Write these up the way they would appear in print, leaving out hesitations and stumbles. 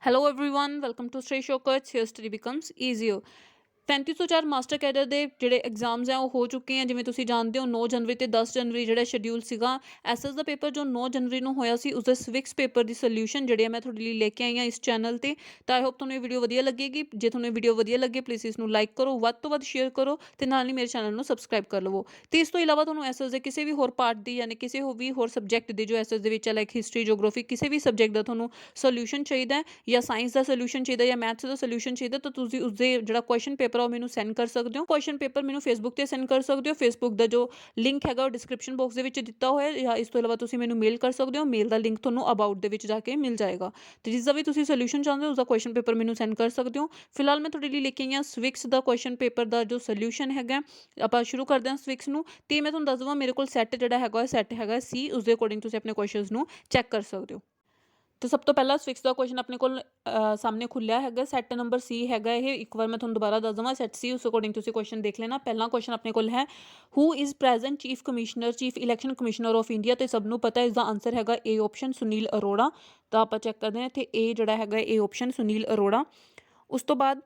Hello everyone, welcome to Stray Shortcuts. Here study becomes easier. 3504 master cadre ਦੇ ਜਿਹੜੇ exams ਆ ਉਹ ਹੋ ਚੁੱਕੇ ਆ। ਜਿਵੇਂ ਤੁਸੀਂ ਜਾਣਦੇ ਹੋ 9 ਜਨਵਰੀ ਤੇ 10 ਜਨਵਰੀ ਜਿਹੜਾ ਸ਼ਡਿਊਲ ਸੀਗਾ ਐਸਐਸ ਦਾ ਪੇਪਰ ਜੋ 9 ਜਨਵਰੀ ਨੂੰ ਹੋਇਆ ਸੀ ਉਸਦੇ ਸਿਵਿਕਸ ਪੇਪਰ ਦੀ ਸੋਲੂਸ਼ਨ ਜਿਹੜੇ ਆ ਮੈਂ ਤੁਹਾਡੇ ਲਈ ਲੈ ਕੇ ਆਈ ਹਾਂ ਇਸ ਚੈਨਲ ਤੇ। ਤਾਂ ਆਈ ਹੋਪ ਤੁਹਾਨੂੰ ਇਹ ਵੀਡੀਓ ਵਧੀਆ ਲੱਗੇਗੀ। ਜੇ ਤੁਹਾਨੂੰ ਇਹ ਵੀਡੀਓ ਵਧੀਆ ਲੱਗੇ ਪਲੀਜ਼ ਇਸ ਨੂੰ ਲਾਈਕ ਕਰੋ, ਵੱਧ ਤੋਂ ਵੱਧ ਸ਼ੇਅਰ ਕਰੋ ਤੇ ਨਾਲ ਹੀ ਮੇਰੇ ਚੈਨਲ ਨੂੰ ਸਬਸਕ੍ਰਾਈਬ ਕਰ ਲਵੋ। ਤੇ ਇਸ ਤੋਂ ਇਲਾਵਾ ਤੁਹਾਨੂੰ ਐਸਐਸ ਦੇ ਕਿਸੇ ਵੀ ਹੋਰ ਪਾਰਟ ਦੀ ਯਾਨੀ ਕਿਸੇ ਵੀ ਹੋਰ ਸਬਜੈਕਟ ਦੇ ਜੋ ਐਸਐਸ ਦੇ ਵਿੱਚ ਲਾਈਕ ਹਿਸਟਰੀ, ਜੀਓਗ੍ਰਾਫੀ ਕਿਸੇ ਵੀ ਸਬਜੈਕਟ ਦਾ ਤੁਹਾਨੂੰ ਸੋਲੂਸ਼ਨ ਚਾਹੀਦਾ ਜਾਂ ਸਾਇੰਸ ਦਾ ਸੋਲੂਸ਼ਨ ਚਾਹੀਦਾ ਜਾਂ ਮੈਥਸ ਦਾ ਸੋਲੂਸ਼ਨ ਚਾਹੀਦਾ ਤਾਂ ਤੁਸੀਂ ਉਸਦੇ ਜਿਹੜਾ ਕੁਐਸਚਨ ਪੇਪਰ ਆ ਉਹ ਮੈਨੂੰ ਸੈਂਡ ਕਰ ਸਕਦੇ ਹੋ। ਕੁਐਸਚਨ ਪੇਪਰ ਮੈਨੂੰ ਫੇਸਬੁੱਕ ਤੇ ਸੈਂਡ ਕਰ ਸਕਦੇ ਹੋ। ਫੇਸਬੁੱਕ ਦਾ ਜੋ ਲਿੰਕ ਹੈਗਾ ਉਹ ਡਿਸਕ੍ਰਿਪਸ਼ਨ ਬਾਕਸ ਦੇ ਵਿੱਚ ਦਿੱਤਾ ਹੋਇਆ ਜਾਂ ਇਸ ਤੋਂ ਇਲਾਵਾ ਤੁਸੀਂ ਮੈਨੂੰ ਮੇਲ ਕਰ ਸਕਦੇ ਹੋ। ਮੇਲ ਦਾ ਲਿੰਕ ਤੁਹਾਨੂੰ ਅਬਾਊਟ ਦੇ ਵਿੱਚ ਜਾ ਕੇ ਮਿਲ ਜਾਏਗਾ ਤੇ ਜਿਸ ਦਾ ਵੀ ਤੁਸੀਂ ਸੋਲੂਸ਼ਨ ਚਾਹੁੰਦੇ ਹੋ ਉਸਦਾ ਕੁਐਸਚਨ ਪੇਪਰ ਮੈਨੂੰ ਸੈਂਡ ਕਰ ਸਕਦੇ ਹੋ। ਫਿਲਹਾਲ ਮੈਂ ਤੁਹਾਡੇ ਲਈ ਲੈ ਕੇ ਆਈ ਹਾਂ ਸਿਵਿਕਸ ਦਾ ਕੁਐਸਚਨ ਪੇਪਰ ਦਾ ਜੋ ਸੋਲੂਸ਼ਨ ਹੈਗਾ। ਆਪਾਂ ਸ਼ੁਰੂ ਕਰਦੇ ਹਾਂ ਸਿਵਿਕਸ ਨੂੰ ਤੇ ਮੈਂ ਤੁਹਾਨੂੰ ਦੱਸ ਦਵਾਂ ਮੇਰੇ ਕੋਲ ਸੈੱਟ ਜਿਹੜਾ ਹੈਗਾ ਸੈੱਟ ਹੈਗਾ ਸੀ ਉਸਦੇ ਅਕੋਰਡਿੰਗ ਤੁਸੀਂ ਆਪਣੇ ਕੁਐਸਚਨਸ ਨੂੰ ਚੈੱਕ ਕਰ ਸਕਦੇ ਹੋ। तो सब तो पहला सिविक्स का क्वेश्चन अपने को सामने खुलिया है। सैट नंबर सी है ये। एक बार मैं थोड़ा दोबारा दस देवां सैट सी उस अकॉर्डिंग तुसीं क्वेश्चन देख लेना। पहला क्वेश्चन अपने को है who is present chief commissioner chief election commissioner of India. तो सबनों पता है इसका आंसर है ए ऑप्शन सुनील अरोड़ा। तो आप चैक करते हैं तो ए जोड़ा है ए ऑप्शन सुनील अरोड़ा। उस तो बाद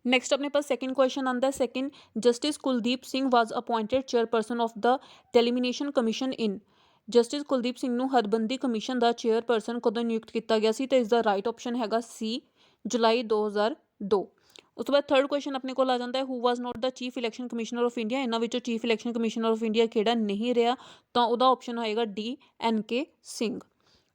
नैक्सट अपने पास सैकेंड क्वेश्चन आता है। Second justice Kuldeep Singh was appointed chairperson of the delimitation commission in. Justice Kuldeep Singh ਨੂੰ ਹੱਦਬੰਦੀ ਕਮਿਸ਼ਨ ਦਾ ਚੇਅਰਪਰਸਨ ਕਦੋਂ ਨਿਯੁਕਤ ਕੀਤਾ ਗਿਆ ਸੀ। ਤਾਂ ਇਸ ਦਾ ਰਾਈਟ ਆਪਸ਼ਨ ਹੈਗਾ ਸੀ ਜੁਲਾਈ 2002। ਉਸ ਤੋਂ ਬਾਅਦ ਥਰਡ ਕੁਐਸਚਨ ਆਪਣੇ ਕੋਲ ਆ ਜਾਂਦਾ ਹੈ who was not the chief election commissioner of India. ਇਹਨਾਂ ਵਿੱਚੋਂ chief election commissioner of India ਕਿਹੜਾ ਨਹੀਂ ਰਿਹਾ ਤਾਂ ਉਹਦਾ ਆਪਸ਼ਨ ਹੋਏਗਾ ਡੀ ਐਨ.ਕੇ. ਸਿੰਘ।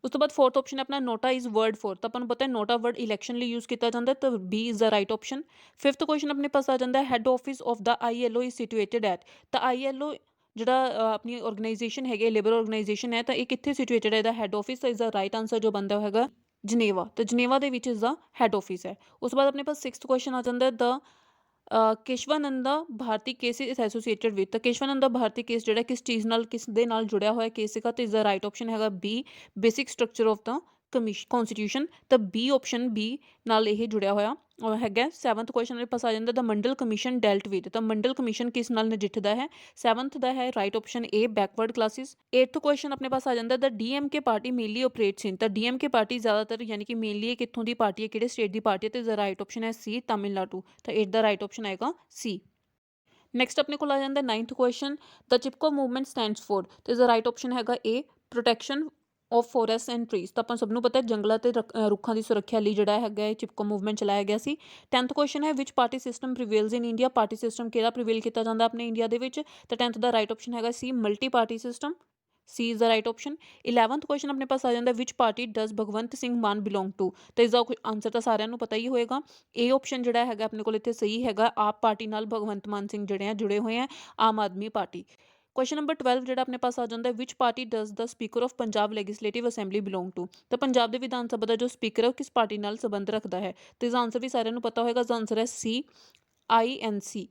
ਉਸ ਤੋਂ ਬਾਅਦ ਫੋਰਥ ਆਪਸ਼ਨ ਆਪਣਾ ਨੋਟਾ ਇਜ਼ ਵਰਡ ਫੋਰ। ਤਾਂ ਆਪਾਂ ਨੂੰ ਪਤਾ ਹੈ ਨੋਟਾ ਵਰਡ ਇਲੈਕਸ਼ਨ ਲਈ ਯੂਜ਼ ਕੀਤਾ ਜਾਂਦਾ ਤਾਂ B is the right option. Fifth question ਆਪਣੇ ਪਾਸ ਆ ਜਾਂਦਾ head office of the ILO is situated at. ਤਾਂ ILO ਜਿਹੜਾ ਆਪਣੀ ਆਰਗੇਨਾਈਜੇਸ਼ਨ ਹੈਗੀ ਲੇਬਰ ਆਰਗੇਨਾਈਜੇਸ਼ਨ ਹੈ ਤਾਂ ਇਹ ਕਿੱਥੇ ਸਿਚੁਏਟਡ ਹੈ ਇਹਦਾ ਹੈਡ ਆਫਿਸ। ਤਾਂ ਇਸਦਾ ਰਾਈਟ ਆਂਸਰ ਜੋ ਬਣਦਾ ਹੈਗਾ ਜਨੇਵਾ। ਤਾਂ ਜਨੇਵਾ ਦੇ ਵਿੱਚ ਇਸਦਾ ਹੈਡ ਆਫਿਸ ਹੈ। ਉਸ ਤੋਂ ਬਾਅਦ ਆਪਣੇ ਪਾਸ ਸਿਕਸਥ ਕੁਐਸਚਨ ਆ ਜਾਂਦਾ ਦਾ ਕੇਸ਼ਵਾਨੰਦਾ ਭਾਰਤੀ ਕੇਸ ਇਜ਼ ਐਸੋਸੀਏਟਡ ਵਿਦ। ਤਾਂ ਕੇਸ਼ਵਾਨੰਦਾ ਭਾਰਤੀ ਕੇਸ ਜਿਹੜਾ ਕਿਸ ਚੀਜ਼ ਨਾਲ ਕਿਸ ਦੇ ਨਾਲ ਜੁੜਿਆ ਹੋਇਆ ਕੇਸ ਸੀਗਾ। ਤਾਂ ਇਸਦਾ ਰਾਈਟ ਆਪਸ਼ਨ ਹੈਗਾ B basic structure of the constitution. ਤਾਂ ਬੀ ਆਪਸ਼ਨ ਬੀ ਨਾਲ ਇਹ ਜੁੜਿਆ ਹੋਇਆ ਹੈਗਾ। ਸੈਵਨਥ ਕੁਐਸਚਨ ਮੇਰੇ ਪਾਸ ਆ ਜਾਂਦਾ ਦਾ ਮੰਡਲ ਕਮਿਸ਼ਨ ਡੈਲਟ ਵਿਦ। ਤਾਂ ਮੰਡਲ ਕਮਿਸ਼ਨ ਕਿਸ ਨਾਲ ਨਜਿੱਠਦਾ ਹੈ। ਸੈਵਨਥ ਦਾ ਹੈ right option A backward classes. Eighth question ਆਪਣੇ ਪਾਸ ਆ ਜਾਂਦਾ ਦਾ DMK ਪਾਰਟੀ ਮੇਨਲੀ ਆਪਰੇਟਸ ਇਨ। ਤਾਂ DMK ਪਾਰਟੀ ਜ਼ਿਆਦਾਤਰ ਯਾਨੀ ਕਿ ਮੇਨਲੀ ਕਿੱਥੋਂ ਦੀ ਪਾਰਟੀ ਹੈ ਕਿਹੜੇ ਸਟੇਟ ਦੀ ਪਾਰਟੀ ਹੈ। ਤੇ ਰਾਈਟ ਆਪਸ਼ਨ ਹੈ ਸੀ ਤਾਮਿਲਨਾਡੂ। ਤਾਂ 8 ਦਾ ਰਾਈਟ ਆਪਸ਼ਨ ਆਏਗਾ ਸੀ। ਨੈਕਸਟ ਆਪਣੇ ਕੋਲ ਆ ਜਾਂਦਾ ninth question the Chipko movement stands for. ਤੇ ਇਸਦਾ ਰਾਈਟ ਆਪਸ਼ਨ ਹੈਗਾ A protection of forest and trees. ਤਾਂ ਆਪਾਂ ਸਭ ਨੂੰ ਪਤਾ ਹੈ ਜੰਗਲਾਂ ਤੇ ਰੁੱਖਾਂ ਦੀ ਸੁਰੱਖਿਆ ਲਈ ਜਿਹੜਾ ਹੈਗਾ ਇਹ ਚਿਪਕੋ ਮੂਵਮੈਂਟ ਚਲਾਇਆ ਗਿਆ ਸੀ। 10th ਕੁਐਸਚਨ ਹੈ which party system prevails in India. Party system ਕਿਹੜਾ ਪ੍ਰੀਵੇਲ ਕੀਤਾ ਜਾਂਦਾ ਆਪਣੇ ਇੰਡੀਆ ਦੇ ਵਿੱਚ। ਤਾਂ 10th ਦਾ ਰਾਈਟ ਆਪਸ਼ਨ ਹੈਗਾ C multi party system. C is the right option. 11th question ਆਪਣੇ ਪਾਸ ਆ ਜਾਂਦਾ which party does Bhagwant Singh Mann belong to. ਤਾਂ ਇਸਦਾ ਆਂਸਰ ਤਾਂ ਸਾਰਿਆਂ ਨੂੰ ਪਤਾ ਹੀ ਹੋਏਗਾ। ਇਹ ਆਪਸ਼ਨ ਜਿਹੜਾ ਹੈਗਾ ਆਪਣੇ ਕੋਲ ਇੱਥੇ ਸਹੀ ਹੈਗਾ ਆਪ ਪਾਰਟੀ ਨਾਲ ਭਗਵੰਤ ਮਾਨ ਸਿੰਘ ਜਿਹੜੇ ਆ ਜੁੜੇ ਹੋਏ ਆ Aam Aadmi party. Question number 12 ਜਿਹੜਾ ਆਪਣੇ ਪਾਸ ਆ ਜਾਂਦਾ which party does the speaker of Punjab legislative assembly belong to. ਤਾਂ ਪੰਜਾਬ ਦੇ ਵਿਧਾਨ ਸਭਾ ਦਾ ਜੋ ਸਪੀਕਰ ਹੈ ਉਹ ਕਿਸ ਪਾਰਟੀ ਨਾਲ ਸੰਬੰਧ ਰੱਖਦਾ ਹੈ। ਤੇ ਇਸਦਾ ਆਂਸਰ ਵੀ ਸਾਰਿਆਂ ਨੂੰ ਪਤਾ ਹੋਏਗਾ। ਇਸਦਾ ਆਂਸਰ ਹੈ ਸੀ INC।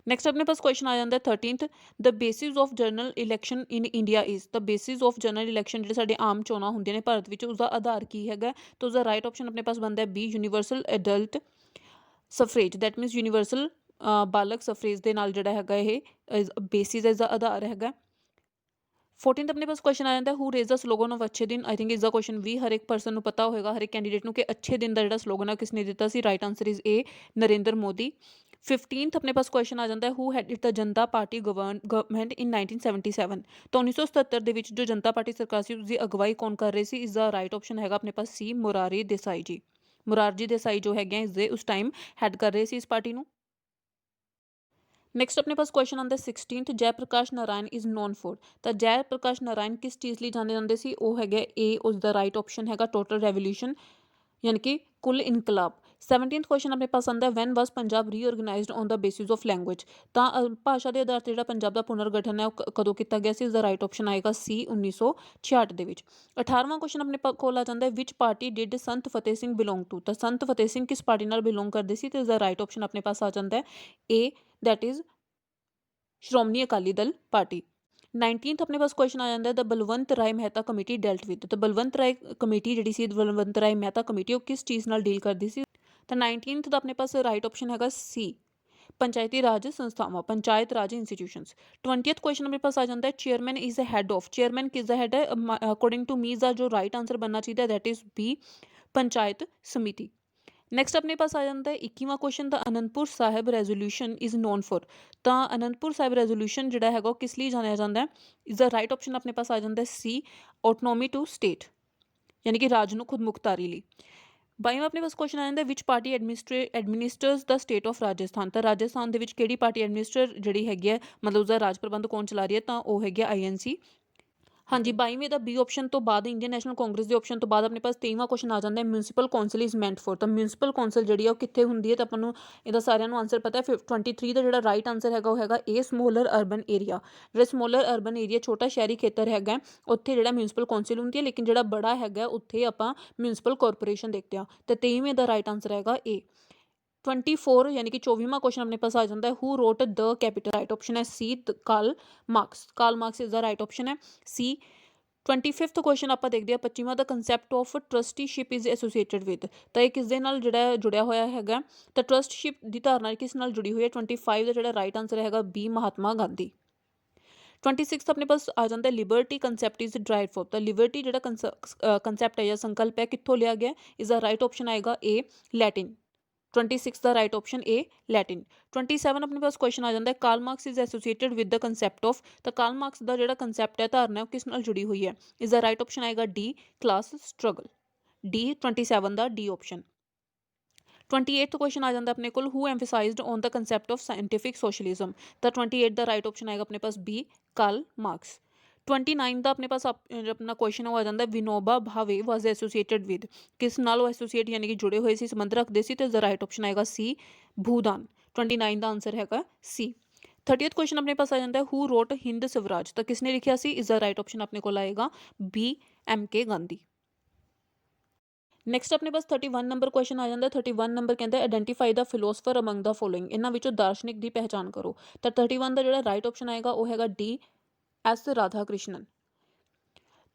ਨੈਕਸਟ ਆਪਣੇ ਪਾਸ ਕੁਐਸਚਨ ਆ ਜਾਂਦਾ 13th the basis of general election in India is. ਤਾਂ ਬੇਸਿਸ ਆਫ ਜਨਰਲ ਇਲੈਕਸ਼ਨ ਜਿਹੜੇ ਸਾਡੇ ਆਮ ਚੋਣਾਂ ਹੁੰਦੀਆਂ ਨੇ ਭਾਰਤ ਵਿੱਚ ਉਸਦਾ ਆਧਾਰ ਕੀ ਹੈਗਾ। ਤਾਂ ਉਸਦਾ ਰਾਈਟ ਆਪਸ਼ਨ ਆਪਣੇ ਪਾਸ ਬਣਦਾ B universal adult suffrage. That means universal ਬਾਲਕ ਸਫਰੇਜ ਦੇ ਨਾਲ ਜਿਹੜਾ ਹੈਗਾ ਇਹ ਬੇਸਿਸ ਇਸਦਾ ਆਧਾਰ ਹੈਗਾ। 14th ਆਪਣੇ ਪਾਸ ਕੁਐਸਚਨ ਆ ਜਾਂਦਾ ਹੂ ਰੇਜ਼ ਦਾ ਸਲੋਗਨ ਆਫ ਅੱਛੇ ਦਿਨ। ਆਈ ਥਿੰਕ ਇਸਦਾ ਕੁਐਸਚਨ ਵੀ ਹਰ ਇੱਕ ਪਰਸਨ ਨੂੰ ਪਤਾ ਹੋਏਗਾ ਹਰ ਇੱਕ ਕੈਂਡੀਡੇਟ ਨੂੰ ਕਿ ਅੱਛੇ ਦਿਨ ਦਾ ਜਿਹੜਾ ਸਲੋਗਨ ਹੈ ਕਿਸਨੇ ਦਿੱਤਾ ਸੀ। Right answer is A Narendra Modi. 15th ਆਪਣੇ ਪਾਸ ਕੁਐਸਚਨ ਆ ਜਾਂਦਾ who headed the Janata party government in 1977। ਤਾਂ 1977 ਦੇ ਵਿੱਚ ਜੋ ਜਨਤਾ ਪਾਰਟੀ ਸਰਕਾਰ ਸੀ ਉਸਦੀ ਅਗਵਾਈ ਕੌਣ ਕਰ ਰਹੇ ਸੀ। ਇਸਦਾ ਰਾਈਟ ਆਪਸ਼ਨ ਹੈਗਾ ਆਪਣੇ ਪਾਸ ਸੀ ਮੁਰਾਰੀ ਦੇਸਾਈ ਜੀ। ਮੁਰਾਰਜੀ ਦੇਸਾਈ ਜੋ ਹੈਗੇ ਇਸਦੇ ਉਸ ਟਾਈਮ ਹੈਡ ਕਰ ਰਹੇ ਸੀ ਇਸ ਪਾਰਟੀ ਨੂੰ। ਨੈਕਸਟ ਆਪਣੇ ਪਾਸ ਕੁਐਸਚਨ ਆਉਂਦਾ 16th Jai Prakash Narayan is non four. ਤਾਂ ਜੈ ਪ੍ਰਕਾਸ਼ ਨਾਰਾਇਣ ਕਿਸ ਚੀਜ਼ ਲਈ ਜਾਣੇ ਜਾਂਦੇ ਸੀ ਉਹ ਹੈਗਾ ਏ ਉਸਦਾ ਰਾਈਟ ਆਪਸ਼ਨ ਹੈਗਾ ਟੋਟਲ ਰੈਵੋਲਿਊਸ਼ਨ ਯਾਨੀ ਕਿ ਕੁੱਲ ਇਨਕਲਾਬ। 17th ਕੁਐਸਚਨ ਆਪਣੇ ਪਾਸ ਆਉਂਦਾ when was Punjab reorganized on the basis of language. ਤਾਂ ਭਾਸ਼ਾ ਦੇ ਆਧਾਰ 'ਤੇ ਜਿਹੜਾ ਪੰਜਾਬ ਦਾ ਪੁਨਰਗਠਨ ਹੈ ਉਹ ਕਦੋਂ ਕੀਤਾ ਗਿਆ ਸੀ। ਇਸਦਾ ਰਾਈਟ ਆਪਸ਼ਨ ਆਏਗਾ ਸੀ 1966 ਦੇ ਵਿੱਚ। 18ਵਾਂ ਕੁਐਸਚਨ ਆਪਣੇ ਕੋਲ ਆ ਜਾਂਦਾ which party did Sant Fateh Singh belong to. ਤਾਂ ਸੰਤ ਫਤਿਹ ਸਿੰਘ ਕਿਸ ਪਾਰਟੀ ਨਾਲ ਬਿਲੋਂਗ ਕਰਦੇ ਸੀ। ਤੇ ਇਸਦਾ ਰਾਈਟ ਆਪਸ਼ਨ ਆਪਣੇ ਪਾਸ ਆ ਜਾਂਦਾ ਏ that is Shiromani Akali Dal party. 19th ਆਪਣੇ ਪਾਸ ਕੁਐਸਚਨ ਆ ਜਾਂਦਾ the Balwant Rai Mehta committee dealt with. ਤਾਂ ਬਲਵੰਤ ਰਾਏ ਕਮੇਟੀ ਜਿਹੜੀ ਸੀ ਬਲਵੰਤ ਰਾਏ ਮਹਿਤਾ ਕਮੇਟੀ ਉਹ ਕਿਸ ਚੀਜ਼ ਨਾਲ ਡੀਲ ਕਰਦੀ ਸੀ। ਤਾਂ 19th ਦਾ ਆਪਣੇ ਪਾਸ ਰਾਈਟ ਆਪਸ਼ਨ ਹੈਗਾ ਸੀ ਪੰਚਾਇਤੀ ਰਾਜ ਸੰਸਥਾਵਾਂ, ਪੰਚਾਇਤ ਰਾਜ ਇੰਸਟੀਟਿਊਸ਼ਨਸ। 20th क्वेश्चन अपने पास आ जाता है chairman is the head of. Chairman किस द हेड है? अकॉर्डिंग टू मी इसका जो राइट आंसर बनना चाहिए दैट इज बी, पंचायत समिति। नैक्सट अपने पास आ जाता है 21वां question, the Anandpur Sahib resolution is known for. तो आनंदपुर साहिब रेजोल्यूशन जोड़ा है किस लिए जाना जाता है? इज द राइट ऑप्शन अपने पास आ जाता है सी, ऑटोनॉमी टू स्टेट, यानी कि राज नूं खुद मुख्तारी लई। 22वां अपने पास क्वेश्चन आ जाता है विच party administers the state of Rajasthan. तो राजस्थान दे विच किहड़ी पार्टी एडमिनिस्टर जिहड़ी हैगी है, मतलब उसका राज प्रबंध कौन चला रही है? तो वह हैगी INC। हाँ जी, 22वें का बी ऑप्शन तो बाद इंडियन नैशनल कांग्रेस के ऑप्शन तो बाद अपने पास 23वां क्वेश्चन आ जाता है municipal council is meant for. तो म्यूनसिपल कौंसल जी है कितने होंगी है? तो अपन इहदा सारिਆਂ ਨੂੰ आंसर पता है। 23 का जो राइट आंसर है वह है ए, स्मॉलर अर्बन एरिया। जो स्मॉलर अर्बन एरिया छोटा शहरी खेतर है उत्थे जो म्यूनसिपल कौंसल होंगी है, लेकिन जो बड़ा है उत्थे आपां म्यूनसिपल कॉरपोरेशन देखते हैं। तो 23वें का राइट आंसर है ए। 24 यानी कि 24वां क्वेश्चन अपने पास आ जाता है who wrote the Capital. Right option है C, Karl Marx. Karl Marx is the right option है सी। 25th क्वेश्चन आप देखते हैं 25वां the concept of trusteeship is associated with. तो यह किस दे नाल जिहड़ा जुड़िया होया है? तो ट्रस्टशिप की धारणा किस नाल जुड़ी हुई है? 25 का जो राइट आंसर है बी, महात्मा गांधी। 26 अपने पास आ जाता है liberty concept is drive for. तो लिबर्टी जो कंसैप्ट है या संकल्प है कित्थों लिया गया? इज द राइट ऑप्शन आएगा ए, लैटिन। 26 का राइट ऑप्शन ए, लैटिन। 27 अपने पास क्वेश्चन आ जाता है Karl Marx is associated with the concept of. तो कार्ल मार्क्स का जो कंसैप्ट है धारणा है किस नाल जुड़ी हुई है? इज द राइट ऑप्शन आएगा डी, क्लास स्ट्रगल। डी 27 का डी ऑप्शन। 28th क्वेश्चन आ जाता है अपने को who emphasised on the concept of scientific socialism. तो 28 का राइट ऑप्शन आएगा अपने पास बी, कार्ल मार्क्स। 29 का अपने पास अपना क्वेश्चन आ जाता है विनोबा भावे वाज एसोसीएटेड विद। किस नाल एसोसीएट यानी कि जुड़े हुए सी, संबंध रखते सी। तो द राइट ऑप्शन आएगा सी, भूदान। 29 का आंसर है सी। 30th क्वेश्चन अपने पास आ जाता है हु रोट हिंद स्वराज। तो किसने लिखा सी? इज द राइट ऑप्शन अपने को आएगा बी, MK गांधी। नैक्सट अपने पास 31 नंबर क्वेश्चन आ जाता है। 31 नंबर कहता है identify the philosopher among the following. इन्हां विचों दार्शनिक की पहचान करो। तो 31 का जो राइट ऑप्शन आएगा वह है डी, S राधा कृष्णन।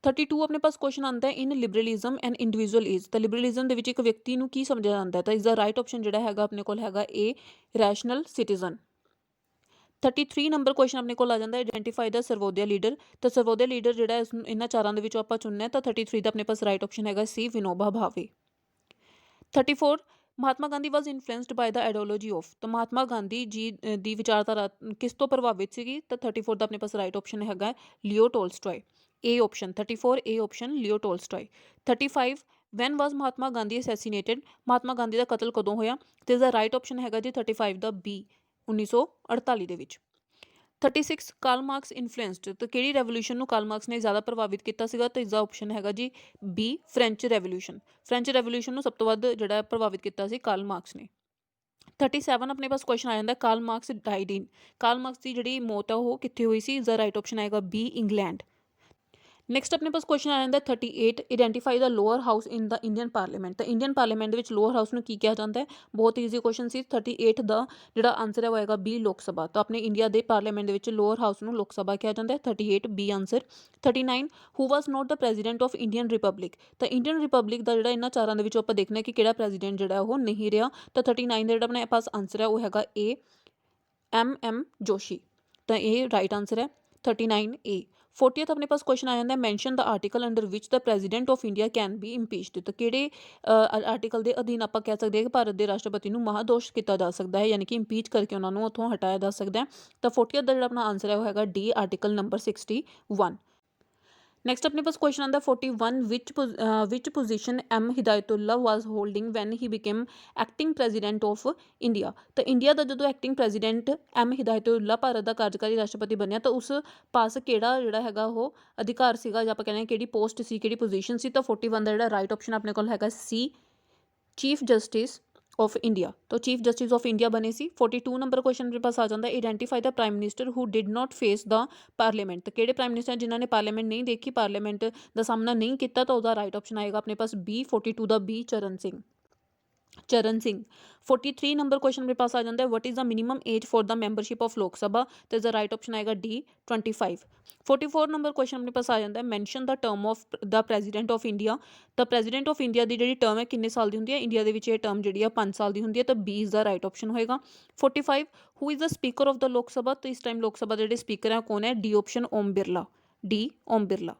32 अपने पास क्वेश्चन आता है इन लिबरलिज्म एंड इंडिविजुअल इज। तो लिबरलिज्म के एक व्यक्ति को की समझा जाता है? तो इसका राइट ऑप्शन जो है अपने को ए, रैशनल सिटीजन। 33 नंबर क्वेश्चन अपने को आ जाता है आइडेंटिफाई द सर्वोदय लीडर। तो सर्वोदय लीडर जो है इन्होंने चारों के आप चुनना है। तो 33 का अपने पास राइट ऑप्शन है सी, Vinoba Bhave. 34 Mahatma Gandhi was influenced by the ideology of. तो महात्मा गांधी जी की विचारधारा किस तो प्रभावित सी? तो 34 का अपने पास राइट ऑप्शन है Leo Tolstoy, A option. 34 A option, Leo Tolstoy. 35 when was Mahatma Gandhi assassinated. Mahatma Gandhi का कतल कदों होया? तो इसका राइट ऑप्शन है जी 35 का बी, 1948 ਦੇ ਵਿੱਚ। 36 कार्ल मार्क्स इन्फ्लुएंस्ड। तो किहड़ी रेवोल्यूशन ਨੂੰ कार्ल मार्क्स ने ज़्यादा प्रभावित किया सीगा? तो इसका ऑप्शन है जी B, French revolution. French revolution ਨੂੰ सब तो वध जिहड़ा प्रभावित किया सी कार्ल मार्क्स ने। 37 अपने पास क्वेश्चन आ जाता है Karl Marx died in. Karl Marx की जिहड़ी मौत है वो कित्थे हुई सी? इसका राइट ऑप्शन आएगा बी, इंग्लैंड। नैक्सट अपने पास क्वेश्चन आ जाता है 38 identify the lower house in the Indian parliament. तो इंडियन पार्लीमेंट के लोअर हाउस में की कहा जाता है? बहुत ईजी क्वेश्चन सी। 38 का जो आंसर है वो आएगा बी, लोक सभा। तो अपने इंडिया के पार्लीमेंट के लोअर हाउस में लोक सभा कहा जाता है। 38 B answer. 39 who was not the president of Indian republic. तो इंडियन रिपब्लिक का जो इन्होंने चारों के आप देखना कि किहड़ा प्रेजिडेंट जो है वो नहीं रहा। तो 39 का जो अपने पास आंसर है वो है ए, MM जोशी। तो ये राइट आंसर है 39 ए। 40th अपने पास क्वेश्चन आ जाता है mention the article under which the president of India can be impeached. तो किहड़े आर्टिकल के अधीन आप कह सकते हैं कि भारत के राष्ट्रपति को महादोष किया जा सकता है, यानी कि इंपीच करके उन्होंने उत्थों हटाया जा सकता है। तो 40th का जो अपना आंसर है वो है डी, आर्टिकल नंबर 61। नैक्सट अपने पास क्वेश्चन आता है 41 which position M Hidayatullah was holding when he became acting president of India. तो इंडिया का जो acting president M Hidayatullah Bharat का कार्यकारी राष्ट्रपति बनया तो उस पास किहड़ा जिहड़ा हैगा वो अधिकार सीगा, जां आपां कहने किहड़ी पोस्ट सी, किहड़ी पोजीशन सी? तो 41 का जिहड़ा राइट ऑप्शन अपने कोल हैगा सी, चीफ जस्टिस ऑफ इंडिया। तो चीफ जस्टिस ऑफ इंडिया बने सी। 42 नंबर क्वेश्चन मेरे पास आ जाता है identify the prime minister who did not face the parliament. तो किहड़े प्राइम मिनिस्टर जिन्होंने पार्लीमेंट नहीं देखी, पार्लीमेंट का सामना नहीं किया? तो उसका राइट ऑप्शन आएगा अपने पास बी, 42 का बी, चरण सिंह। ਚਰਨ ਸਿੰਘ। 43 ਨੰਬਰ ਕੁਐਸਚਨ ਮੇਰੇ ਪਾਸ ਆ ਜਾਂਦਾ ਹੈ, what is the minimum age for the membership of ਲੋਕ ਸਭਾ, ਤੇ ਇਸਦਾ ਰਾਈਟ ਆਪਸ਼ਨ ਆਏਗਾ ਡੀ 25। 44 ਨੰਬਰ ਕੁਐਸਚਨ ਆਪਣੇ ਪਾਸ ਆ ਜਾਂਦਾ ਹੈ, mention the term of the president of India, ਤਾਂ ਪ੍ਰੈਜ਼ੀਡੈਂਟ ਆਫ ਇੰਡੀਆ ਦੀ ਜਿਹੜੀ ਟਰਮ ਹੈ ਕਿੰਨੇ ਸਾਲ ਦੀ ਹੁੰਦੀ ਹੈ, ਇੰਡੀਆ ਦੇ ਵਿੱਚ ਇਹ ਟਰਮ ਜਿਹੜੀ ਆ 5 ਸਾਲ ਦੀ ਹੁੰਦੀ ਹੈ, ਤਾਂ B is the right option ਹੋਏਗਾ। 45 ਹੂ is the speaker of the ਲੋਕ ਸਭਾ, ਤਾਂ ਇਸ ਟਾਈਮ ਲੋਕ ਸਭਾ ਦੇ ਜਿਹੜੇ ਸਪੀਕਰ ਹੈ ਕੌਣ ਹੈ, D option Om Birla, D Om Birla.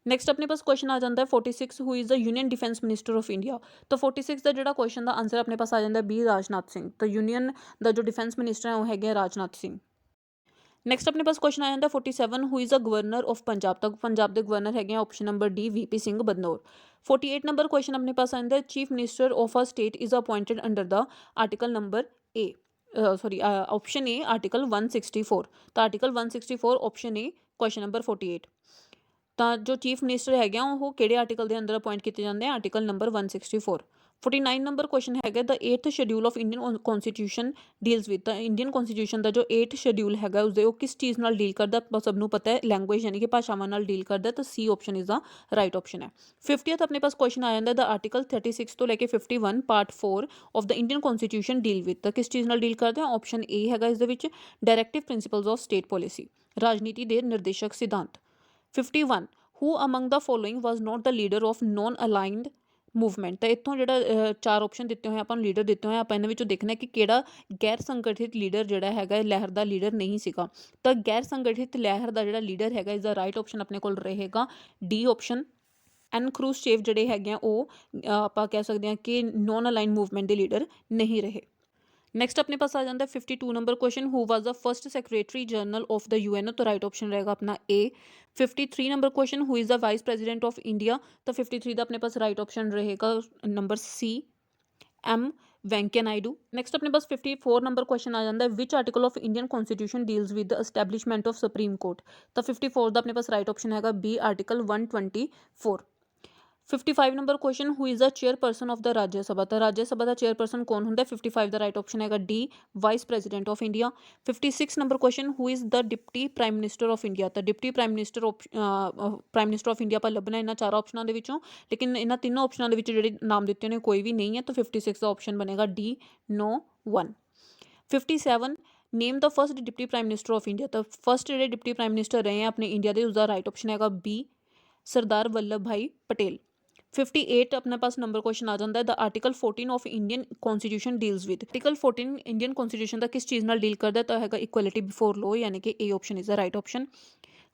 Next ਆਪਣੇ ਪਾਸ ਕੁਐਸਚਨ ਆ ਜਾਂਦਾ ਹੈ 46 ਹੂ is the union defence minister of India, ਤਾਂ 46 ਦਾ ਜਿਹੜਾ ਕੁਐਸਚਨ ਦਾ ਆਂਸਰ ਆਪਣੇ ਪਾਸ ਆ ਜਾਂਦਾ ਬੀ ਰਾਜਨਾਥ ਸਿੰਘ, ਤਾਂ ਯੂਨੀਅਨ ਦਾ ਜੋ ਡਿਫੈਂਸ ਮਿਨਿਸਟਰ ਹੈ ਉਹ ਹੈਗਾ ਰਾਜਨਾਥ ਸਿੰਘ। ਨੈਕਸਟ ਆਪਣੇ ਪਾਸ ਕੁਐਸਚਨ ਆ ਜਾਂਦਾ 47 who is the governor of Punjab, ਤਾਂ ਪੰਜਾਬ ਦੇ ਗਵਰਨਰ ਹੈਗੇ ਆ option number D VP Singh Badnore. 48 number question ਆਪਣੇ ਪਾਸ ਆ ਜਾਂਦਾ chief minister of a state is appointed under the article number A, sorry option A article 164, ਤਾਂ article 164 option A question number 48। ਤਾਂ ਜੋ ਚੀਫ ਮਿਨਿਸਟਰ ਹੈਗੇ ਆ ਉਹ ਕਿਹੜੇ ਆਰਟੀਕਲ ਦੇ ਅੰਦਰ ਅਪੁਆਇੰਟ ਕੀਤੇ ਜਾਂਦੇ ਆ, ਆਰਟੀਕਲ ਨੰਬਰ 164। 49 ਨੰਬਰ ਕੁਐਸਚਨ ਹੈਗਾ ਦ 8th schedule of Indian constitution deals with, ਤਾਂ ਇੰਡੀਅਨ ਕਨਸਟੀਟਿਊਸ਼ਨ ਦਾ ਜੋ 8th ਸ਼ਡਿਊਲ ਹੈਗਾ ਉਸਦੇ ਉਹ ਕਿਸ ਚੀਜ਼ ਨਾਲ ਡੀਲ ਕਰਦਾ, ਆਪਾਂ ਸਭ ਨੂੰ ਪਤਾ ਹੈ ਲੈਂਗੁਏਜ ਯਾਨੀ ਕਿ ਭਾਸ਼ਾਵਾਂ ਨਾਲ ਡੀਲ ਕਰਦਾ, ਤਾਂ C option is the right option ਹੈ। 50th ਆਪਣੇ ਪਾਸ ਕੁਐਸਚਨ ਆ ਜਾਂਦਾ ਦ ਆਰਟੀਕਲ 36 ਤੋਂ ਲੈ ਕੇ 51 part 4 of the Indian constitution deal with, ਤਾਂ ਕਿਸ ਚੀਜ਼ ਨਾਲ ਡੀਲ ਕਰਦਾ, ਆਪਸ਼ਨ ਏ ਹੈਗਾ ਇਸ ਦੇ ਵਿੱਚ directive principles of state policy, ਰਾਜਨੀਤੀ ਦੇ ਨਿਰਦੇਸ਼ਕ ਸਿਧਾਂਤ। 51 who among the following was not the leader of non aligned movement, ਤਾਂ ਇੱਥੋਂ ਜਿਹੜਾ 4 ਆਪਸ਼ਨ ਦਿੱਤੇ ਹੋਏ ਆਪਾਂ ਨੂੰ ਲੀਡਰ ਦਿੱਤੇ ਹੋਏ, ਆਪਾਂ ਇਹਨਾਂ ਵਿੱਚੋਂ ਦੇਖਣਾ ਕਿ ਕਿਹੜਾ ਗੈਰ ਸੰਗਠਿਤ ਲੀਡਰ ਜਿਹੜਾ ਹੈਗਾ ਲਹਿਰ ਦਾ ਲੀਡਰ ਨਹੀਂ ਸੀਗਾ, ਤਾਂ ਗੈਰ ਸੰਗਠਿਤ ਲਹਿਰ ਦਾ ਜਿਹੜਾ ਲੀਡਰ ਹੈਗਾ ਇਸਦਾ ਰਾਈਟ ਆਪਸ਼ਨ ਆਪਣੇ ਕੋਲ ਰਹੇਗਾ ਡੀ ਆਪਸ਼ਨ ਐਨ ਕਰੂਸਚੇਵ, ਜਿਹੜੇ ਹੈਗੇ ਆ ਉਹ ਆਪਾਂ ਕਹਿ ਸਕਦੇ ਹਾਂ ਕਿ ਨੋਨ ਅਲਾਈਨ ਮੂਵਮੈਂਟ ਦੇ ਲੀਡਰ ਨਹੀਂ ਰਹੇ। ਨੈਕਸਟ ਆਪਣੇ ਪਾਸ ਆ ਜਾਂਦਾ 52 number question who was the first secretary general of the UNO, ਤਾਂ ਰਾਈਟ ਆਪਸ਼ਨ ਰਹੇਗਾ ਆਪਣਾ ਏ। 53 number question who is the vice president of India, ਤਾਂ 53 ਦਾ ਆਪਣੇ ਪਾਸ ਰਾਈਟ ਆਪਸ਼ਨ ਰਹੇਗਾ ਨੰਬਰ ਸੀ ਐਮ ਵੈਂਕਈਆ ਨਾਇਡੂ। ਨੈਕਸਟ ਆਪਣੇ ਪਾਸ 54 ਨੰਬਰ ਕੁਐਸਚਨ ਆ ਜਾਂਦਾ which article of Indian constitution deals with the establishment of supreme court, ਤਾਂ 54 ਦਾ ਆਪਣੇ ਪਾਸ ਰਾਈਟ ਆਪਸ਼ਨ ਹੈਗਾ B article 124। 55 number question who is the chairperson of the Rajya Sabha, ਤਾਂ ਰਾਜ ਸਭਾ ਦਾ ਚੇਅਰਪਰਸਨ ਕੌਣ ਹੁੰਦਾ, 55 ਦਾ ਰਾਈਟ ਆਪਸ਼ਨ ਹੈਗਾ D vice president of India. 56 number question who is the deputy prime minister of India, ਤਾਂ deputy prime minister of India ਆਪਾਂ ਲੱਭਣਾ ਇਹਨਾਂ 4 ਆਪਸ਼ਨਾਂ ਦੇ ਵਿੱਚੋਂ, ਲੇਕਿਨ ਇਹਨਾਂ ਤਿੰਨੋਂ ਆਪਸ਼ਨਾਂ ਦੇ ਵਿੱਚ ਜਿਹੜੇ ਨਾਮ ਦਿੱਤੇ ਨੇ ਕੋਈ ਵੀ ਨਹੀਂ ਹੈ, ਤਾਂ 56 ਦਾ ਆਪਸ਼ਨ ਬਣੇਗਾ D no 1। 57 name the first deputy prime minister of India, ਤਾਂ ਫਸਟ ਜਿਹੜੇ ਡਿਪਟੀ ਪ੍ਰਾਈਮ ਮਿਨਿਸਟਰ ਰਹੇ ਆ ਆਪਣੇ ਇੰਡੀਆ ਦੇ ਉਸਦਾ ਰਾਈਟ ਆਪਸ਼ਨ ਹੈਗਾ ਬੀ ਸਰਦਾਰ ਵੱਲਭ ਭਾਈ ਪਟੇਲ। 58 ਆਪਣੇ ਪਾਸ ਨੰਬਰ ਕੁਐਸਚਨ ਆ ਜਾਂਦਾ the article 14 of Indian constitution deals with, article 14 Indian constitution ਦਾ ਕਿਸ ਚੀਜ਼ ਨਾਲ ਡੀਲ ਕਰਦਾ, ਤਾਂ ਹੈਗਾ ਇਕੁਐਲਿਟੀ ਬਿਫੋਰ ਲੋ, ਯਾਨੀ ਕਿ A option is the right option,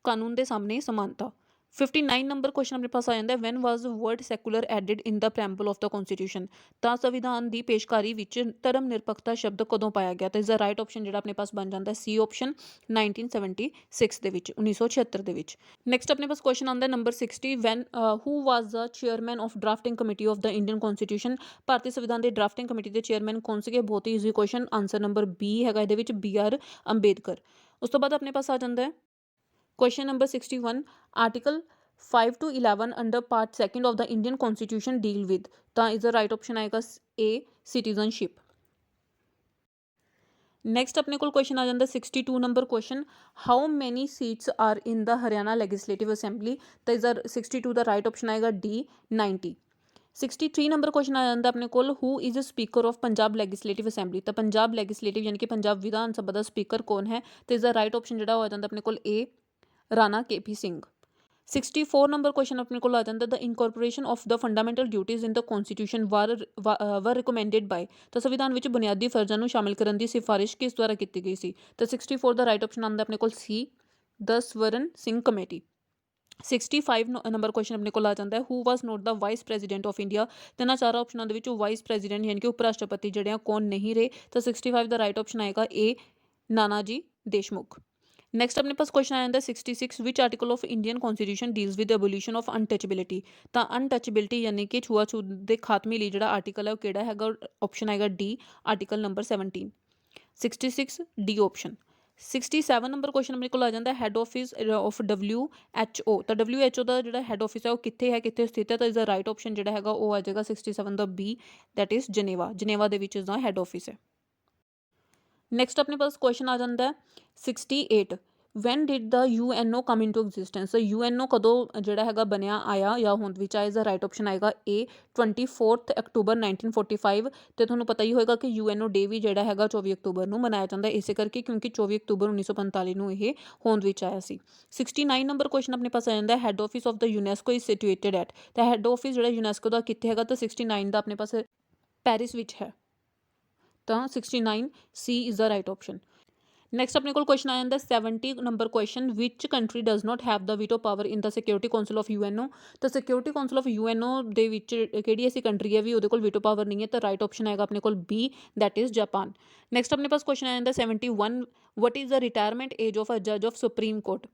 ਕਾਨੂੰਨ ਦੇ ਸਾਹਮਣੇ ਸਮਾਨਤਾ। 59 ਨੰਬਰ ਕੁਐਸਚਨ ਆਪਣੇ ਪਾਸ ਆ ਜਾਂਦਾ when was word secular added in the preamble of the constitution, ਤਾਂ ਸੰਵਿਧਾਨ ਦੀ ਪੇਸ਼ਕਾਰੀ ਵਿੱਚ ਧਰਮ ਨਿਰਪੱਖਤਾ ਸ਼ਬਦ ਕਦੋਂ ਪਾਇਆ ਗਿਆ, ਤਾਂ ਇਸ ਦਾ ਰਾਈਟ ਆਪਸ਼ਨ ਜਿਹੜਾ ਆਪਣੇ ਪਾਸ ਬਣ ਜਾਂਦਾ ਸੀ ਆਪਸ਼ਨ 1976 ਦੇ ਵਿੱਚ, 1976 ਦੇ ਵਿੱਚ। ਨੈਕਸਟ ਆਪਣੇ ਪਾਸ ਕੁਐਸਚਨ ਆਉਂਦਾ number 60 when who was the chairman of drafting committee of the Indian constitution, ਭਾਰਤੀ ਸੰਵਿਧਾਨ ਦੇ ਡਰਾਫਟਿੰਗ ਕਮੇਟੀ ਦੇ ਚੇਅਰਮੈਨ ਕੌਣ ਸੀਗੇ, ਬਹੁਤ ਹੀ easy question, answer number B ਹੈਗਾ ਇਹਦੇ ਵਿੱਚ ਬੀ ਆਰ ਅੰਬੇਦਕਰ। ਉਸ ਤੋਂ ਬਾਅਦ ਆਪਣੇ ਪਾਸ ਆ ਜਾਂਦਾ ਹੈ question number 61 article 5 to 11 under part 2 of the Indian constitution deal with, ਤਾਂ ਇਸ ਦਾ ਰਾਈਟ ਆਪਸ਼ਨ ਆਏਗਾ ਏ ਸਿਟੀਜ਼ਨਸ਼ਿਪ। ਨੈਕਸਟ ਆਪਣੇ ਕੋਲ ਕੁਐਸਚਨ ਆ ਜਾਂਦਾ 62 number question how many seats are in the Haryana legislative assembly, ਤਾਂ ਇਸ ਦਾ 62 ਦਾ ਰਾਈਟ ਆਪਸ਼ਨ ਆਏਗਾ ਡੀ 90। 63 ਨੰਬਰ ਕੁਐਸਚਨ ਆ ਜਾਂਦਾ ਆਪਣੇ ਕੋਲ who is speaker of Punjab legislative assembly, ਤਾਂ ਪੰਜਾਬ ਲੈਜਿਸਲੇਟਿਵ ਯਾਨੀ ਕਿ ਪੰਜਾਬ ਵਿਧਾਨ ਸਭਾ ਦਾ ਸਪੀਕਰ ਕੌਣ ਹੈ, ਤੇ ਇਸ ਦਾ ਰਾਈਟ ਆਪਸ਼ਨ ਜਿਹੜਾ ਹੋ ਜਾਂਦਾ ਆਪਣੇ ਕੋਲ A Rana KP. Singh. 64 number question ਆਪਣੇ ਕੋਲ ਆ ਜਾਂਦਾ the incorporation of the fundamental duties in the constitution were recommended by, ਤਾਂ ਸੰਵਿਧਾਨ ਵਿੱਚ ਬੁਨਿਆਦੀ ਫਰਜ਼ਾਂ ਨੂੰ ਸ਼ਾਮਿਲ ਕਰਨ ਦੀ ਸਿਫਾਰਿਸ਼ ਕਿਸ ਦੁਆਰਾ ਕੀਤੀ ਗਈ ਸੀ, ਤਾਂ 64 ਦਾ ਰਾਈਟ ਆਪਸ਼ਨ ਆਉਂਦਾ ਆਪਣੇ ਕੋਲ C the Swaran Singh committee. 65 number question ਆਪਣੇ ਕੋਲ ਆ ਜਾਂਦਾ ਹੈ who was not the vice president of India, ਤੇ ਇਹਨਾਂ ਚਾਰਾਂ ਆਪਸ਼ਨਾਂ ਦੇ ਵਿੱਚੋਂ ਵਾਈਸ ਪ੍ਰੈਜ਼ੀਡੈਂਟ ਯਾਨੀ ਕਿ ਉਪ ਰਾਸ਼ਟਰਪਤੀ ਜਿਹੜੇ ਆ ਕੌਣ ਨਹੀਂ ਰਹੇ, ਤਾਂ 65 ਦਾ ਰਾਈਟ ਆਪਸ਼ਨ ਆਏਗਾ ਏ ਨਾਨਾ ਜੀ ਦੇਸ਼ਮੁਖ। ਨੈਕਸਟ ਆਪਣੇ ਪਾਸ ਕੁਐਸਚਨ ਆ ਜਾਂਦਾ 66 which article of Indian constitution deals with abolition of untouchability, ਤਾਂ ਅਨਟਚੇਬਿਲਿਟੀ ਯਾਨੀ ਕਿ ਛੂਆਛੂਤ ਦੇ ਖਾਤਮੇ ਲਈ ਜਿਹੜਾ ਆਰਟੀਕਲ ਹੈ ਉਹ ਕਿਹੜਾ ਹੈਗਾ, ਆਪਸ਼ਨ ਆਏਗਾ D article number 17। 66 D option. 67 number question ਆਪਣੇ ਕੋਲ ਆ ਜਾਂਦਾ ਹੈਡ ਆਫਿਸ ਆਫ WHO, ਤਾਂ WHO ਦਾ ਜਿਹੜਾ ਹੈਡ ਆਫਿਸ ਹੈ ਉਹ ਕਿੱਥੇ ਹੈ, ਕਿੱਥੇ ਸਥਿਤ ਹੈ, ਤਾਂ ਇਸਦਾ ਰਾਈਟ ਆਪਸ਼ਨ ਜਿਹੜਾ ਹੈਗਾ ਉਹ ਆ ਜਾਏਗਾ 67 ਦਾ B that is Geneva, Geneva ਦੇ ਵਿੱਚ ਇਸਦਾ ਹੈਡ ਆਫਿਸ ਹੈ। ਨੈਕਸਟ ਆਪਣੇ ਪਾਸ ਕੁਐਸਚਨ ਆ ਜਾਂਦਾ 68 when did the UNO come into existence. UNO ਕਦੋਂ ਜਿਹੜਾ ਹੈਗਾ ਬਣਿਆ ਆਇਆ ਜਾਂ ਹੋਂਦ ਵਿੱਚ ਆਇਆ, ਇਸਦਾ ਰਾਈਟ ਆਪਸ਼ਨ ਆਏਗਾ A 24 ਅਕਤੂਬਰ 1945। ਅਤੇ ਤੁਹਾਨੂੰ ਪਤਾ ਹੀ ਹੋਏਗਾ ਕਿ UNO ਡੇ ਵੀ ਜਿਹੜਾ ਹੈਗਾ 24 ਅਕਤੂਬਰ ਨੂੰ ਮਨਾਇਆ ਜਾਂਦਾ, ਇਸੇ ਕਰਕੇ ਕਿਉਂਕਿ 24 ਅਕਤੂਬਰ 1945 ਨੂੰ ਇਹ ਹੋਂਦ ਵਿੱਚ ਆਇਆ ਸੀ। 69 ਨੰਬਰ ਕੁਐਸਚਨ ਆਪਣੇ ਪਾਸ ਆ ਜਾਂਦਾ, head office of the UNESCO is situated at. ਤਾਂ ਹੈੱਡ ਆਫਿਸ ਜਿਹੜਾ ਯੂਨੈਸਕੋ ਦਾ ਕਿੱਥੇ ਹੈਗਾ, ਤਾਂ 69 ਦਾ ਆਪਣੇ ਪਾਸ ਪੈਰਿਸ ਵਿੱਚ ਹੈ। ਤਾਂ 69 C is the right option. Next ਆਪਣੇ ਕੋਲ ਕੁਐਸਚਨ ਆ ਜਾਂਦਾ 70 number question, which country does not have the veto power in the security council of UNO। ਤਾਂ ਸਿਕਿਉਰਿਟੀ ਕਾਊਂਸਲ ਆਫ UNO ਦੇ ਵਿੱਚ ਕਿਹੜੀ ਐਸੀ ਕੰਟਰੀ ਹੈ ਵੀ ਉਹਦੇ ਕੋਲ ਵੀਟੋ ਪਾਵਰ ਨਹੀਂ ਹੈ, ਤਾਂ ਰਾਈਟ ਆਪਸ਼ਨ ਆਏਗਾ ਆਪਣੇ ਕੋਲ B, that is Japan. Next ਆਪਣੇ ਪਾਸ ਕੁਐਸਚਨ ਆ ਜਾਂਦਾ 71, what is the retirement age of a ਜੱਜ ਆਫ ਸੁਪਰੀਮ ਕੋਰਟ।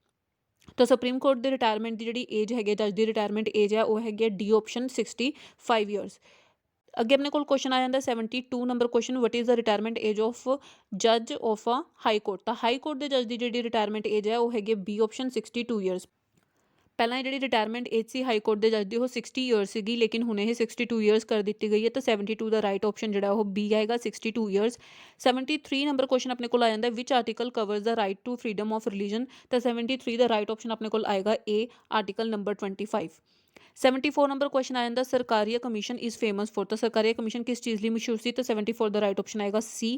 ਤਾਂ ਸੁਪਰੀਮ ਕੋਰਟ ਦੇ ਰਿਟਾਇਰਮੈਂਟ ਦੀ ਜਿਹੜੀ ਏਜ ਹੈਗੀ, ਜੱਜ ਦੀ ਰਿਟਾਇਰਮੈਂਟ ਏਜ ਹੈ, ਉਹ ਹੈਗੀ ਹੈ D ਆਪਸ਼ਨ 65 ਈਅਰਸ। ਅੱਗੇ ਆਪਣੇ ਕੋਲ ਕੁਐਸਚਨ ਆ ਜਾਂਦਾ 72 number question, what is the retirement age of ਜੱਜ ਆਫ ਅ ਹਾਈ ਕੋਰਟ। ਤਾਂ ਹਾਈ ਕੋਰਟ ਦੇ ਜੱਜ ਦੀ ਜਿਹੜੀ ਰਿਟਾਇਰਮੈਂਟ ਏਜ ਹੈ ਉਹ ਹੈਗੀ B ਆਪਸ਼ਨ 62 ਈਅਰਸ। ਪਹਿਲਾਂ ਇਹ ਜਿਹੜੀ ਰਿਟਾਇਰਮੈਂਟ ਏਜ ਸੀ ਹਾਈ ਕੋਰਟ ਦੇ ਜੱਜ ਦੀ ਉਹ 60 ਈਅਰਸ ਸੀਗੀ, ਲੇਕਿਨ ਹੁਣ ਇਹ 62 ਈਅਰਸ ਕਰ ਦਿੱਤੀ ਗਈ ਹੈ। ਤਾਂ 72 ਦਾ ਰਾਈਟ ਆਪਸ਼ਨ ਜਿਹੜਾ ਉਹ B ਆਏਗਾ, 62 ਈਅਰਸ। 73 ਨੰਬਰ ਕੁਐਸਚਨ ਆਪਣੇ ਕੋਲ ਆ ਜਾਂਦਾ, which article covers the right to freedom of religion. ਤਾਂ 73 ਦਾ ਰਾਈਟ ਆਪਸ਼ਨ ਆਪਣੇ ਕੋਲ ਆਏਗਾ A, article number 25। 74 number question ਆ ਜਾਂਦਾ, Sarkaria commission is famous for. ਤਾਂ ਸਰਕਾਰੀਆ ਕਮਿਸ਼ਨ ਕਿਸ ਚੀਜ਼ ਲਈ ਮਸ਼ਹੂਰ ਸੀ, ਤਾਂ 74 ਦਾ ਰਾਈਟ ਆਪਸ਼ਨ ਆਏਗਾ C,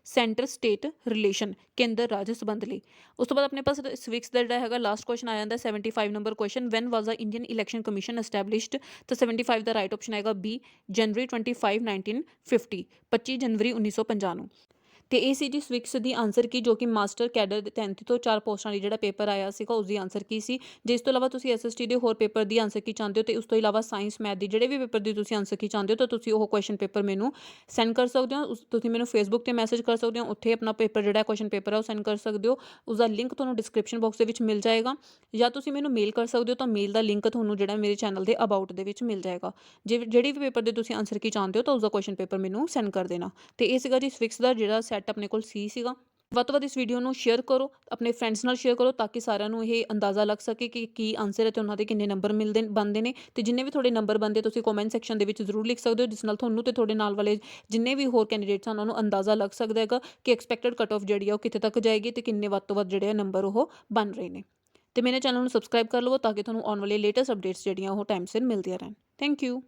ਸੈਂਟਰ ਸਟੇਟ ਰਿਲੇਸ਼ਨ, ਕੇਂਦਰ ਰਾਜ ਸੰਬੰਧ ਲਈ। ਉਸ ਤੋਂ ਬਾਅਦ ਆਪਣੇ ਪਾਸ ਸਿਵਿਕਸ ਦਾ ਜਿਹੜਾ ਹੈਗਾ ਲਾਸਟ ਕੁਐਸਚਨ ਆ ਜਾਂਦਾ 75 ਨੰਬਰ ਕੁਐਸਚਨ, ਵੈਨ ਵਾਜ਼ ਦਾ ਇੰਡੀਅਨ ਇਲੈਕਸ਼ਨ ਕਮਿਸ਼ਨ ਐਸਟੈਬਲਿਸ਼ਡ। ਤਾਂ 75 ਦਾ ਰਾਈਟ ਆਪਸ਼ਨ ਆਏਗਾ B, ਜਨਵਰੀ 25 1950, 25 ਜਨਵਰੀ 1950 ਨੂੰ। ਤੇ ਇਹ ਸੀ ਜੀ ਸਿਵਿਕਸ ਦੀ ਆਂਸਰ ਕੀ, ਜੋ ਕਿ ਮਾਸਟਰ ਕੈਡਰ ਦੇ 33 ਤੋਂ 4 ਪੋਸਟਾਂ ਲਈ ਜਿਹੜਾ ਪੇਪਰ ਆਇਆ ਸੀਗਾ ਉਸਦੀ ਆਂਸਰ ਕੀ ਸੀ। ਜੇ ਇਸ ਤੋਂ ਇਲਾਵਾ ਤੁਸੀਂ SST ਦੇ ਹੋਰ ਪੇਪਰ ਦੀ ਆਂਸਰ ਕੀ ਚਾਹੁੰਦੇ ਹੋ, ਤੇ ਉਸ ਤੋਂ ਇਲਾਵਾ ਸਾਇੰਸ ਮੈਥ ਦੀ ਜਿਹੜੇ ਵੀ ਪੇਪਰ ਦੀ ਤੁਸੀਂ ਆਂਸਰ ਕੀ ਚਾਹੁੰਦੇ ਹੋ, ਤਾਂ ਤੁਸੀਂ ਉਹ ਕੁਐਸਚਨ ਪੇਪਰ ਮੈਨੂੰ ਸੈਂਡ ਕਰ ਸਕਦੇ ਹੋ। ਤੁਸੀਂ ਮੈਨੂੰ ਫੇਸਬੁੱਕ 'ਤੇ ਮੈਸੇਜ ਕਰ ਸਕਦੇ ਹੋ, ਉੱਥੇ ਆਪਣਾ ਪੇਪਰ ਜਿਹੜਾ ਕੁਐਸਚਨ ਪੇਪਰ ਹੈ ਉਹ ਸੈਂਡ ਕਰ ਸਕਦੇ ਹੋ। ਉਸਦਾ ਲਿੰਕ ਤੁਹਾਨੂੰ ਡਿਸਕ੍ਰਿਪਸ਼ਨ ਬਾਕਸ ਦੇ ਵਿੱਚ ਮਿਲ ਜਾਏਗਾ, ਜਾਂ ਤੁਸੀਂ ਮੈਨੂੰ ਮੇਲ ਕਰ ਸਕਦੇ ਹੋ। ਤਾਂ ਮੇਲ ਦਾ ਲਿੰਕ ਤੁਹਾਨੂੰ ਜਿਹੜਾ ਮੇਰੇ ਚੈਨਲ ਦੇ ਅਬਾਊਟ ਦੇ ਵਿੱਚ ਮਿਲ ਜਾਏਗਾ। ਜਿਹੜੀ ਵੀ ਪੇਪਰ ਦੇ ਤੁਸੀਂ ਆਂਸਰ ਕੀ ਚਾਹੁੰਦੇ ਹੋ, ਤਾਂ ਉਸਦਾ ਕੁਐਸਚਨ ਪੇਪਰ ਮੈਨੂੰ ਸੈਂਡ ਕਰ ਦੇਣਾ। ਤੇ ਇਹ ਸੀਗਾ ਜੀ ਸਿਵਿਕਸ ਦਾ ਜਿਹੜਾ ਸੈੱਟ ਆਪਣੇ ਕੋਲ ਸੀ ਸੀਗਾ। ਵੱਧ ਤੋਂ ਵੱਧ ਇਸ ਵੀਡੀਓ ਨੂੰ ਸ਼ੇਅਰ ਕਰੋ, ਆਪਣੇ ਫਰੈਂਡਸ ਨਾਲ ਸ਼ੇਅਰ ਕਰੋ, ਤਾਂ ਕਿ ਸਾਰਿਆਂ ਨੂੰ ਇਹ ਅੰਦਾਜ਼ਾ ਲੱਗ ਸਕੇ ਕਿ ਕੀ ਆਂਸਰ ਹੈ ਤੇ ਉਹਨਾਂ ਦੇ ਕਿੰਨੇ ਨੰਬਰ ਬਣਦੇ ਨੇ। ਤੇ ਜਿੰਨੇ ਵੀ ਤੁਹਾਡੇ ਨੰਬਰ ਬਣਦੇ ਤੁਸੀਂ ਕਮੈਂਟ ਸੈਕਸ਼ਨ ਦੇ ਵਿੱਚ ਜ਼ਰੂਰ ਲਿਖ ਸਕਦੇ ਹੋ, ਜਿਸ ਨਾਲ ਤੁਹਾਨੂੰ ਤੇ ਤੁਹਾਡੇ ਨਾਲ ਵਾਲੇ ਜਿੰਨੇ ਵੀ ਹੋਰ ਕੈਂਡੀਡੇਟਸ ਹਨ ਉਹਨਾਂ ਨੂੰ ਅੰਦਾਜ਼ਾ ਲੱਗ ਸਕਦਾ ਹੈਗਾ ਕਿ ਐਕਸਪੈਕਟਡ ਕੱਟ ਆਫ ਜਿਹੜੀ ਆ ਉਹ ਕਿੱਥੇ ਤੱਕ ਜਾਏਗੀ ਤੇ ਕਿੰਨੇ ਵੱਧ ਤੋਂ ਵੱਧ ਜਿਹੜੇ ਨੰਬਰ ਉਹ ਬਣ ਰਹੇ ਨੇ। ਤੇ ਮੇਰੇ ਚੈਨਲ ਨੂੰ ਸਬਸਕ੍ਰਾਈਬ ਕਰ ਲਵੋ ਤਾਂ ਕਿ ਤੁਹਾਨੂੰ ਆਉਣ ਵਾਲੇ ਲੇਟੈਸਟ ਅਪਡੇਟਸ ਜਿਹੜੀਆਂ ਉਹ ਟਾਈਮ ਸਿਰ ਮਿਲਦੀਆਂ ਰਹਿਣ। Thank you.